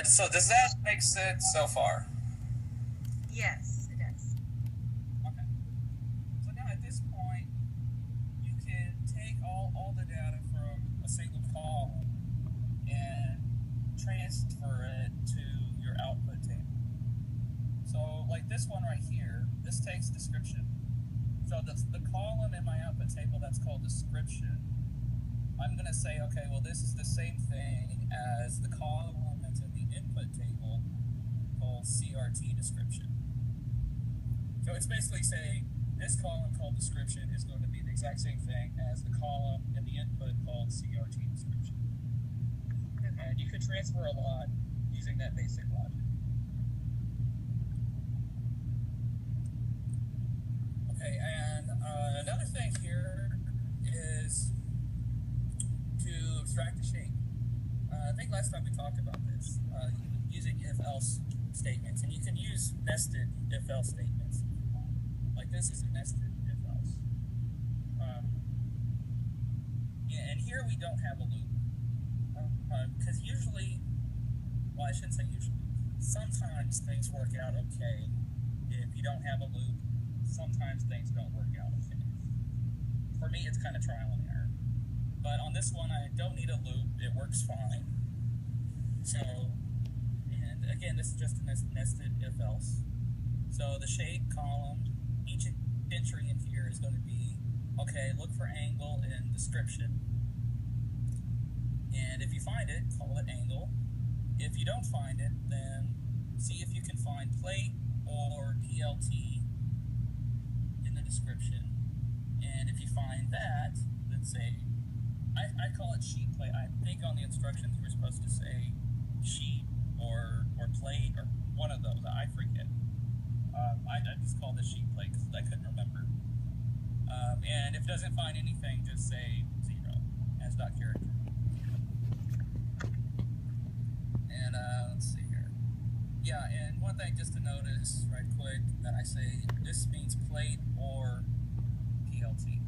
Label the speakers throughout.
Speaker 1: So does that make sense so far?
Speaker 2: Yes, it does.
Speaker 1: Okay. So now at this point, you can take all the data from a single column and transfer it to your output table. So like this one right here, this takes description. So the column in my output table that's called description, I'm going to say, okay, well, this is the same thing as the column that's in the input table called CRT description. So it's basically saying this column called description is going to be the exact same thing as the column in the input called CRT description. And you could transfer a lot using that basic logic. Okay, and another thing here is to abstract the shape. I think last time we talked about this, using if-else statements, and you can use nested if-else statements. Like this is a nested if-else. Yeah, and here we don't have a loop. Because usually, well, I shouldn't say usually, sometimes things work out okay if you don't have a loop. Sometimes things don't work out okay. For me, it's kind of trial and error. But on this one, I don't need a loop. It works fine. So, and again, this is just a nested if-else. So the shape column, each entry in here is going to be, okay, look for angle in description. And if you find it, call it angle. If you don't find it, then see if you can find plate or PLT in the description. And if you find that, then say, I call it sheet plate. I think on the instructions we're supposed to say sheet or plate or one of those. I forget. I just call this sheet plate because I couldn't remember. And if it doesn't find anything, just say 0 as dot character. And let's see here. Yeah, and one thing just to notice right quick that I say this means plate or PLT.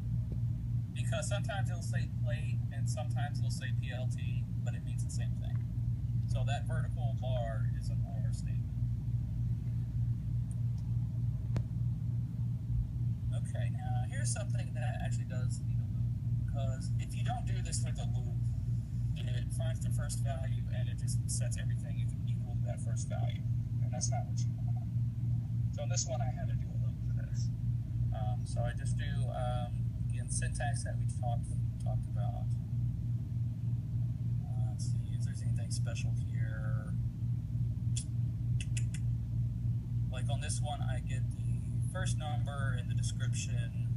Speaker 1: Because sometimes it'll say plate and sometimes it'll say PLT, but it means the same thing. So that vertical bar is an OR statement. Okay, now here's something that actually does need a loop. Because if you don't do this with a loop, it finds the first value and it just sets everything equal to that first value. And that's not what you want. So in this one, I had to do a loop for this. So I just do again syntax that we talked about. Let's see if there's anything special here. Like on this one, I get the first number in the description.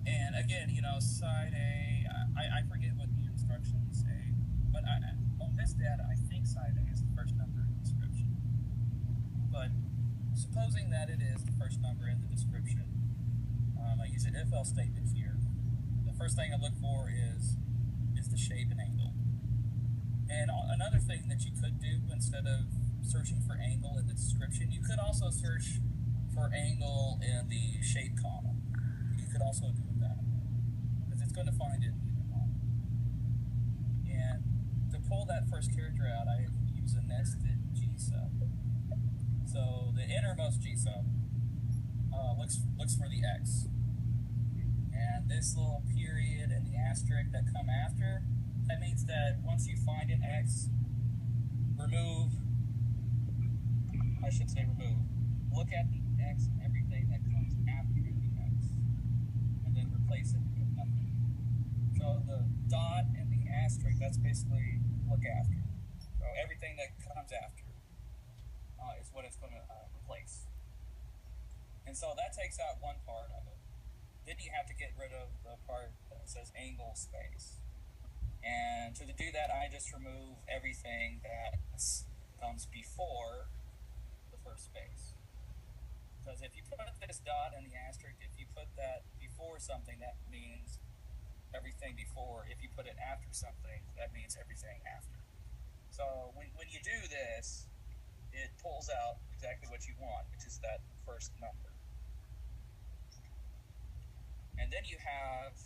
Speaker 1: And again, you know, side A, I forget what the instructions say, but on this data, I think side A is the first number in the description. But supposing that it is the first number in the description, I use an if-else statement here. The first thing I look for is the shape and angle. And another thing that you could do instead of searching for angle in the description, you could also search for angle in the shape column. You could also do that because it's going to find it in either column. And to pull that first character out, I use a nested G-sub. So the innermost G-sub looks for the X. And this little period and the asterisk that come after, that means that once you find an X, look at the X and everything that comes after the X, and then replace it with a number. So the dot and the asterisk, that's basically look after. So everything that comes after is what it's going to replace. And so that takes out one part of it. Then you have to get rid of the part that says angle space. And to do that, I just remove everything that comes before the first space. Because if you put this dot and the asterisk, if you put that before something, that means everything before. If you put it after something, that means everything after. So when you do this, it pulls out exactly what you want, which is that first number. And then you have,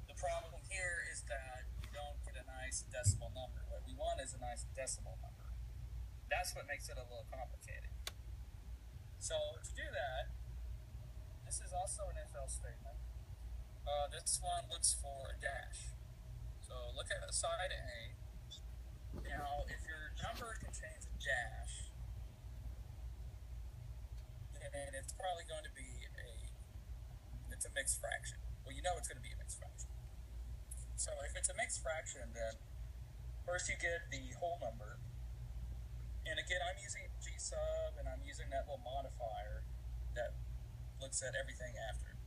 Speaker 1: the problem here is that you don't get a nice nice decimal number. What we want is a nice decimal number. That's what makes it a little complicated. So to do that, this is also an if-else statement. This one looks for a dash. So look at side A. Now, if your number contains a dash, then it's probably going to be it's a mixed fraction. Well, you know it's going to be a mixed fraction. So if it's a mixed fraction, then first you get the whole number. And again, I'm using G sub, and I'm using that little modifier that looks at everything after.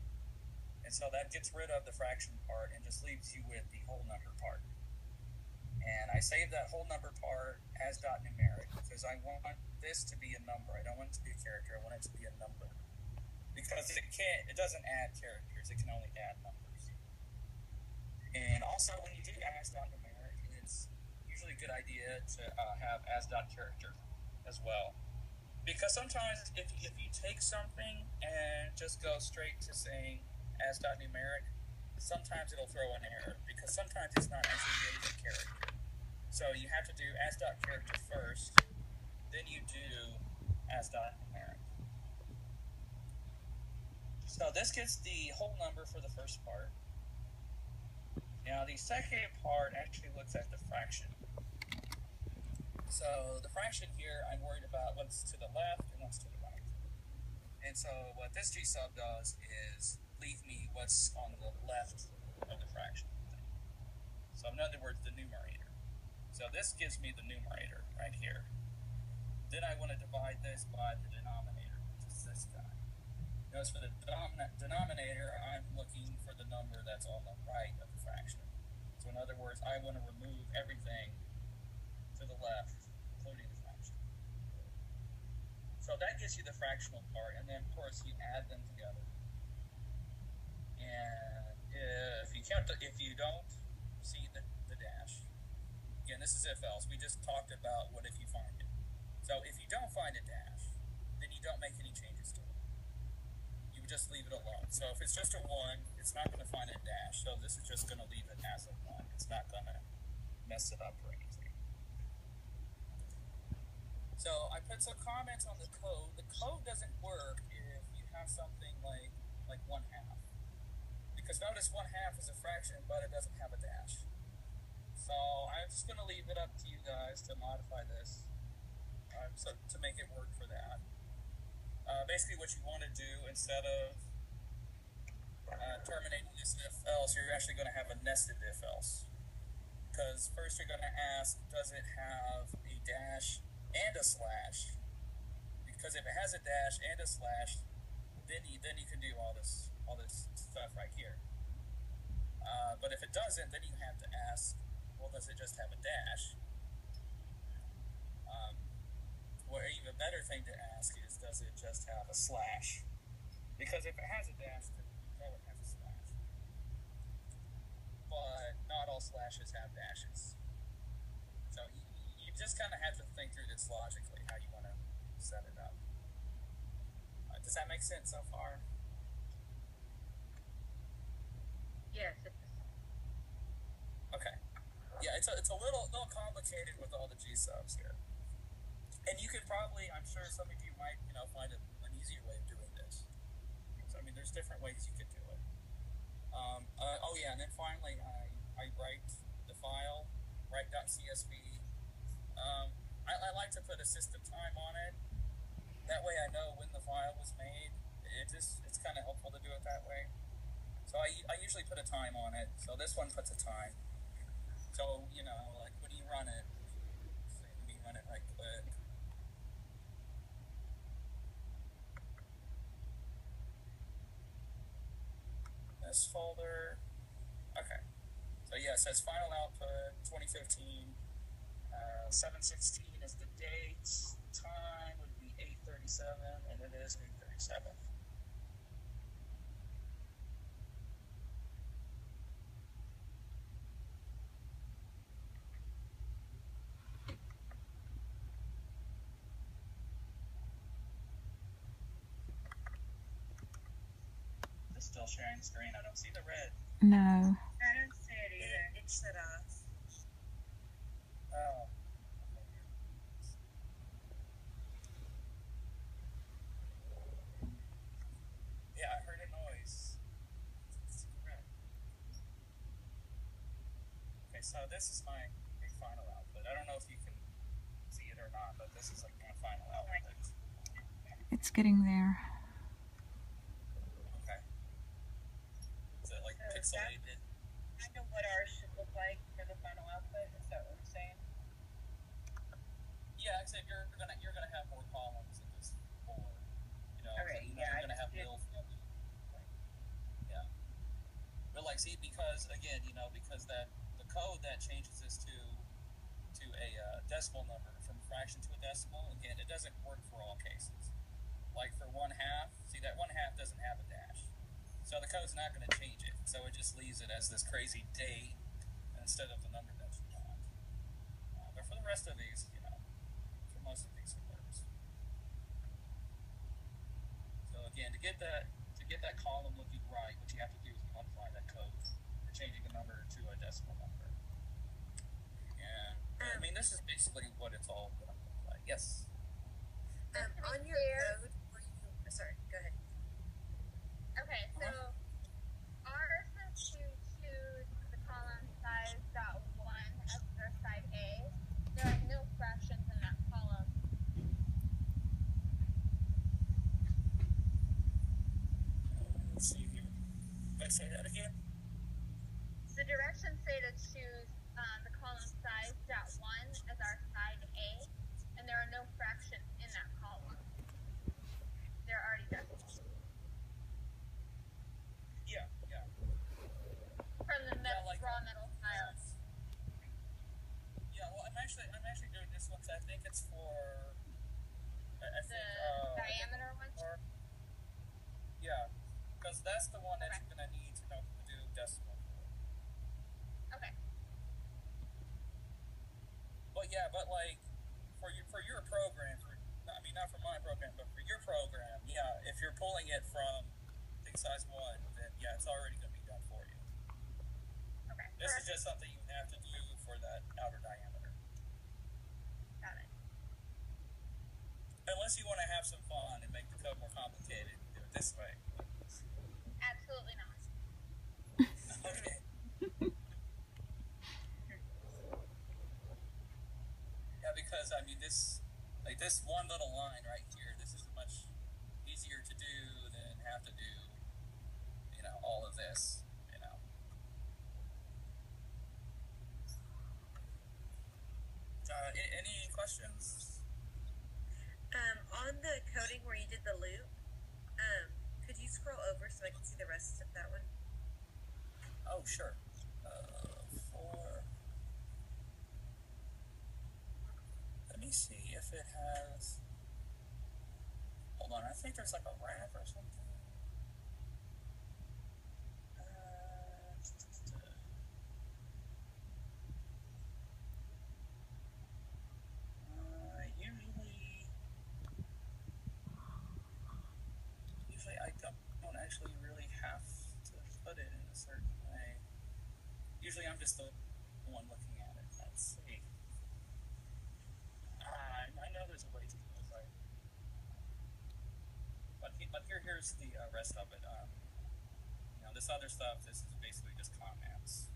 Speaker 1: And so that gets rid of the fraction part and just leaves you with the whole number part. And I save that whole number part as .numeric because I want this to be a number. I don't want it to be a character. I want it to be a number. Because it doesn't add characters. It can only add numbers. And also when you do as .numeric, it's usually a good idea to have as .character as well. Because sometimes if you take something and just go straight to saying as .numeric, sometimes it'll throw an error because sometimes it's not actually really a character. So you have to do as .character first, then you do as .numeric. So this gets the whole number for the first part. Now the second part actually looks at the fraction. So the fraction here, I'm worried about what's to the left and what's to the right. And so what this G sub does is leave me what's on the left of the fraction. So in other words, the numerator. So this gives me the numerator right here. Then I want to divide this by the denominator, which is this guy. Notice for the denominator, I'm looking for the number that's on the right of the fraction. So in other words, I want to remove everything to the left, including the fraction. So that gives you the fractional part, and then of course you add them together. And if you don't see the dash, again, this is if else. We just talked about what if you find it. So if you don't find a dash, then you don't make any changes to it. You would just leave it alone. So if it's just a 1, it's not going to find a dash. So this is just going to leave it as a 1. It's not going to mess it up or anything. So I put some comments on the code. The code doesn't work if you have something like 1/2. Because notice 1/2 is a fraction, but it doesn't have a dash. So I'm just going to leave it up to you guys to modify this so to make it work for that. Basically what you want to do instead of terminating this if else, you're actually going to have a nested if else. Because first you're going to ask, does it have a dash and a slash? Because if it has a dash and a slash, then you can do all this stuff right here. But if it doesn't, then you have to ask, well, does it just have a dash? Or even better thing to ask is, does it just have a slash? Because if it has a dash, then you know it has a slash. But not all slashes have dashes. So you just kind of have to think through this logically, how you want to set it up. Does that make sense so far?
Speaker 2: Yes, it does.
Speaker 1: Okay. Yeah, it's a little complicated with all the G subs here. And you could probably, I'm sure some of you might, find an easier way of doing this. So, I mean, there's different ways you could do it. And then finally, I write the file, write.csv. I like to put a system time on it. That way I know when the file was made. It's kind of helpful to do it that way. So I usually put a time on it. So this one puts a time. So, like when you run it, let me run it right quick. This folder. Okay. So yeah, it says final output 2015. 7/16 is the date. Time would be 8:37, and it is 8:37. Still sharing screen. I don't see the red.
Speaker 3: No.
Speaker 2: I don't see it either. It shut off.
Speaker 1: so this is my final output. I don't know if you can see it or not, but this is like my final output.
Speaker 3: It's getting there.
Speaker 1: Okay. Is it like pixelated?
Speaker 2: Kind of what ours should look like for the final output. Is that what we're saying?
Speaker 1: Yeah, except you're gonna have more columns than just four. You know,
Speaker 2: Okay,
Speaker 1: you're
Speaker 2: yeah,
Speaker 1: gonna have Bill. Yeah. But like, see, because again, you know, because that the code that changes this to a decimal number from fraction to a decimal, again, it doesn't work for all cases. Like for 1/2, see that 1/2 doesn't have a dash, so the code's not going to change it. So it just leaves it as this crazy date instead of the number that you want. But for the rest of these, you know, for most of these, it works. So again, to get that column looking right, what you have to do is modify that code for changing the number to a decimal number. And I mean, this is basically what it's all going to look like. Yes.
Speaker 4: On your code, were you? Sorry, go ahead.
Speaker 5: Okay, so ours is to choose the column size .1 as their side A. There are no fractions in that column.
Speaker 1: Let's see here. Let's say that again.
Speaker 5: The directions say to choose the column size .1 as our side A, and there are no fractions in that column. They're already decimals.
Speaker 1: Yeah.
Speaker 5: From the raw metal files.
Speaker 1: Yeah, well, I'm actually doing this one because I think it's for. I
Speaker 5: The
Speaker 1: think,
Speaker 5: diameter one?
Speaker 1: Yeah, because that's the one that you're going to need to know to do decimal for.
Speaker 5: Okay.
Speaker 1: But like, for your program, not for my program, but for your program, yeah, if you're pulling it from thing size 1, then yeah, it's already going to be done for you.
Speaker 5: Okay.
Speaker 1: This is just something you have to do for that outer diameter.
Speaker 5: Got it.
Speaker 1: Unless you want to have some fun and make the code more complicated, do it this way.
Speaker 5: Absolutely not.
Speaker 1: Okay. Yeah, because I mean this one little line right here, this is much easier to do than have to do, you know, all of this, you know. Any questions?
Speaker 4: On the coding where you did the loop, could you scroll over so I can see the rest of that one?
Speaker 1: Oh, sure. Let me see if it has. Hold on, I think there's like a wrap or something. Usually I don't actually really have to put it in a certain way. Usually I'm just the one looking at it. Let's see. I know there's a way to do it, right? But here's the rest of it. You know, this other stuff, this is basically just comments.